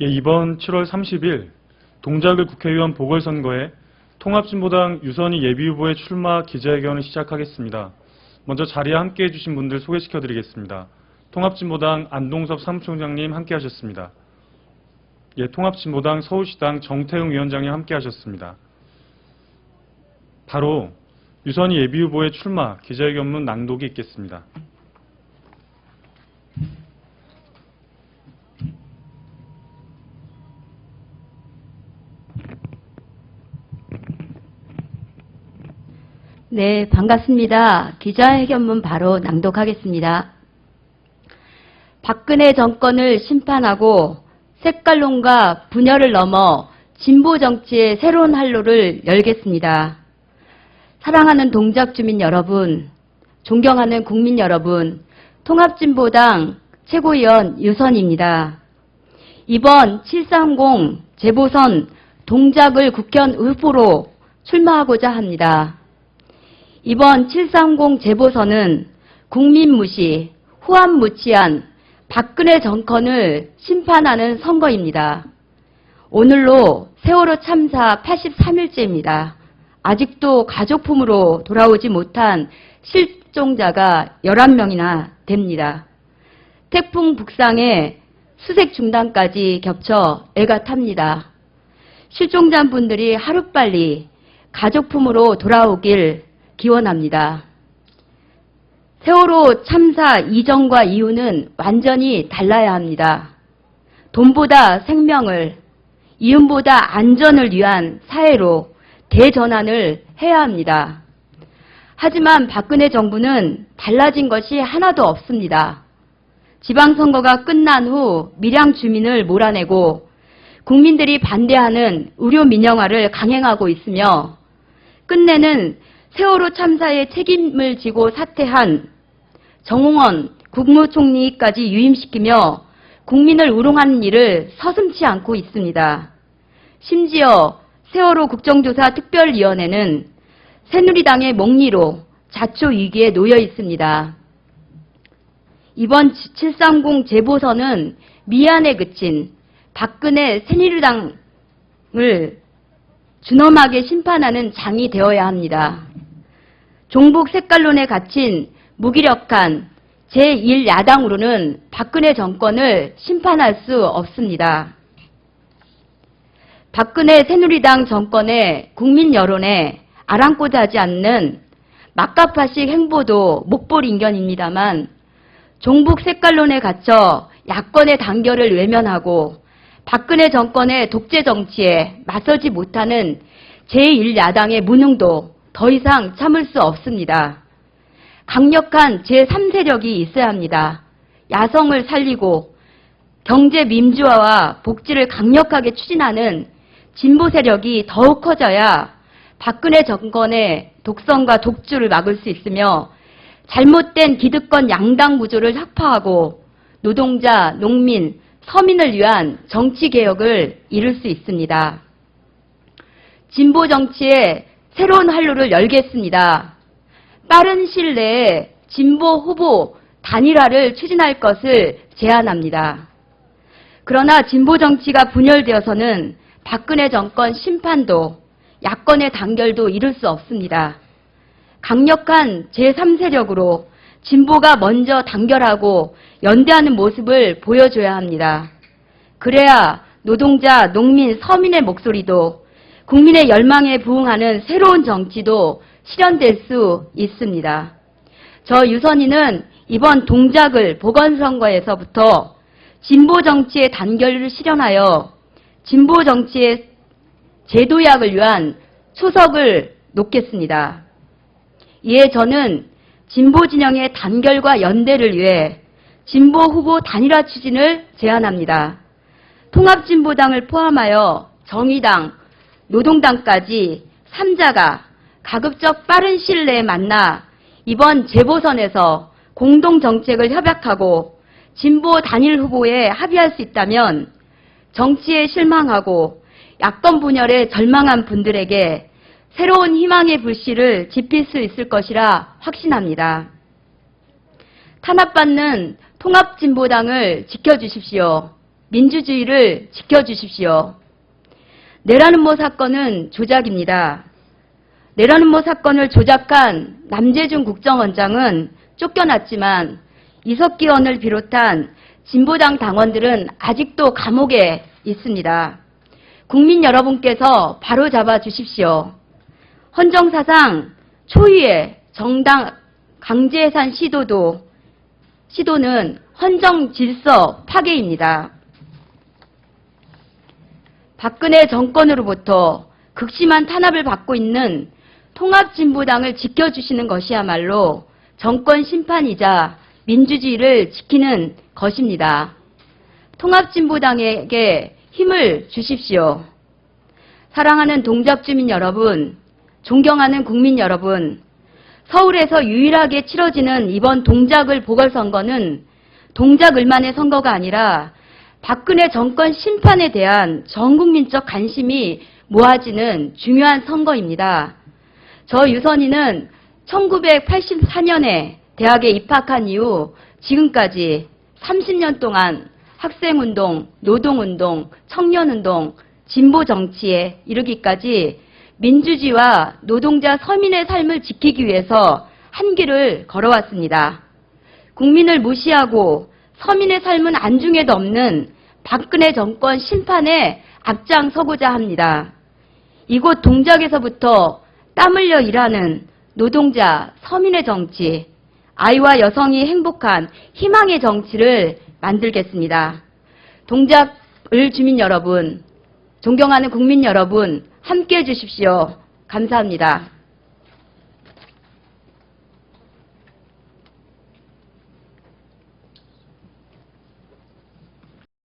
예, 이번 7월 30일 동작을 국회의원 보궐선거에 통합진보당 유선희 예비후보의 출마 기자회견을 시작하겠습니다. 먼저 자리에 함께해 주신 분들 소개시켜 드리겠습니다. 통합진보당 안동섭 사무총장님 함께하셨습니다. 예, 통합진보당 서울시당 정태웅 위원장님 함께하셨습니다. 바로 유선희 예비후보의 출마 기자회견문 낭독이 있겠습니다. 네, 반갑습니다. 기자회견문 바로 낭독하겠습니다. 박근혜 정권을 심판하고 색깔론과 분열을 넘어 진보 정치의 새로운 활로를 열겠습니다. 사랑하는 동작주민 여러분, 존경하는 국민 여러분, 통합진보당 최고위원 유선희입니다. 이번 730 재보선 동작을 국회의원 후보로 출마하고자 합니다. 이번 730 재보선은 국민 무시, 후한 무치한 박근혜 정권을 심판하는 선거입니다. 오늘로 세월호 참사 83일째입니다. 아직도 가족품으로 돌아오지 못한 실종자가 11명이나 됩니다. 태풍 북상에 수색 중단까지 겹쳐 애가 탑니다. 실종자분들이 하루빨리 가족품으로 돌아오길 기원합니다. 세월호 참사 이전과 이후는 완전히 달라야 합니다. 돈보다 생명을, 이윤보다 안전을 위한 사회로 대전환을 해야 합니다. 하지만 박근혜 정부는 달라진 것이 하나도 없습니다. 지방선거가 끝난 후 밀양 주민을 몰아내고 국민들이 반대하는 의료 민영화를 강행하고 있으며 끝내는 세월호 참사의 책임을 지고 사퇴한 정홍원 국무총리까지 유임시키며 국민을 우롱하는 일을 서슴지 않고 있습니다. 심지어 세월호 국정조사 특별위원회는 새누리당의 몽리로 자초위기에 놓여 있습니다. 이번 730 재보선은 미안에 그친 박근혜 새누리당을 준엄하게 심판하는 장이 되어야 합니다. 종북 색깔론에 갇힌 무기력한 제1야당으로는 박근혜 정권을 심판할 수 없습니다. 박근혜 새누리당 정권의 국민 여론에 아랑곳 하지 않는 막가파식 행보도 목볼인견입니다만 종북 색깔론에 갇혀 야권의 단결을 외면하고 박근혜 정권의 독재 정치에 맞서지 못하는 제1야당의 무능도 더 이상 참을 수 없습니다. 강력한 제3세력이 있어야 합니다. 야성을 살리고 경제 민주화와 복지를 강력하게 추진하는 진보 세력이 더욱 커져야 박근혜 정권의 독선과 독주를 막을 수 있으며 잘못된 기득권 양당 구조를 혁파하고 노동자, 농민, 서민을 위한 정치개혁을 이룰 수 있습니다. 진보 정치의 새로운 활로를 열겠습니다. 빠른 시일 내에 진보 후보 단일화를 추진할 것을 제안합니다. 그러나 진보 정치가 분열되어서는 박근혜 정권 심판도 야권의 단결도 이룰 수 없습니다. 강력한 제3세력으로 진보가 먼저 단결하고 연대하는 모습을 보여줘야 합니다. 그래야 노동자, 농민, 서민의 목소리도 국민의 열망에 부응하는 새로운 정치도 실현될 수 있습니다. 저 유선희는 이번 동작을 보궐선거에서부터 진보 정치의 단결을 실현하여 진보 정치의 제도약을 위한 초석을 놓겠습니다. 이에 저는 진보 진영의 단결과 연대를 위해 진보 후보 단일화 추진을 제안합니다. 통합진보당을 포함하여 정의당, 노동당까지 3자가 가급적 빠른 시일 내에 만나 이번 재보선에서 공동정책을 협약하고 진보 단일 후보에 합의할 수 있다면 정치에 실망하고 야권 분열에 절망한 분들에게 새로운 희망의 불씨를 지필 수 있을 것이라 확신합니다. 탄압받는 통합진보당을 지켜주십시오. 민주주의를 지켜주십시오. 내란음모 사건은 조작입니다. 내란음모 사건을 조작한 남재준 국정원장은 쫓겨났지만 이석기 의원을 비롯한 진보당 당원들은 아직도 감옥에 있습니다. 국민 여러분께서 바로 잡아 주십시오. 헌정사상 초유의 정당 강제해산 시도는 헌정 질서 파괴입니다. 박근혜 정권으로부터 극심한 탄압을 받고 있는 통합진보당을 지켜주시는 것이야말로 정권 심판이자 민주주의를 지키는 것입니다. 통합진보당에게 힘을 주십시오. 사랑하는 동작주민 여러분, 존경하는 국민 여러분, 서울에서 유일하게 치러지는 이번 동작을 보궐선거는 동작을만의 선거가 아니라 박근혜 정권 심판에 대한 전국민적 관심이 모아지는 중요한 선거입니다. 저 유선희는 1984년에 대학에 입학한 이후 지금까지 30년 동안 학생운동, 노동운동, 청년운동, 진보정치에 이르기까지 민주주의와 노동자 서민의 삶을 지키기 위해서 한 길을 걸어왔습니다. 국민을 무시하고 서민의 삶은 안중에도 없는 박근혜 정권 심판에 앞장서고자 합니다. 이곳 동작에서부터 땀 흘려 일하는 노동자, 서민의 정치, 아이와 여성이 행복한 희망의 정치를 만들겠습니다. 동작을 주민 여러분, 존경하는 국민 여러분, 함께해 주십시오. 감사합니다.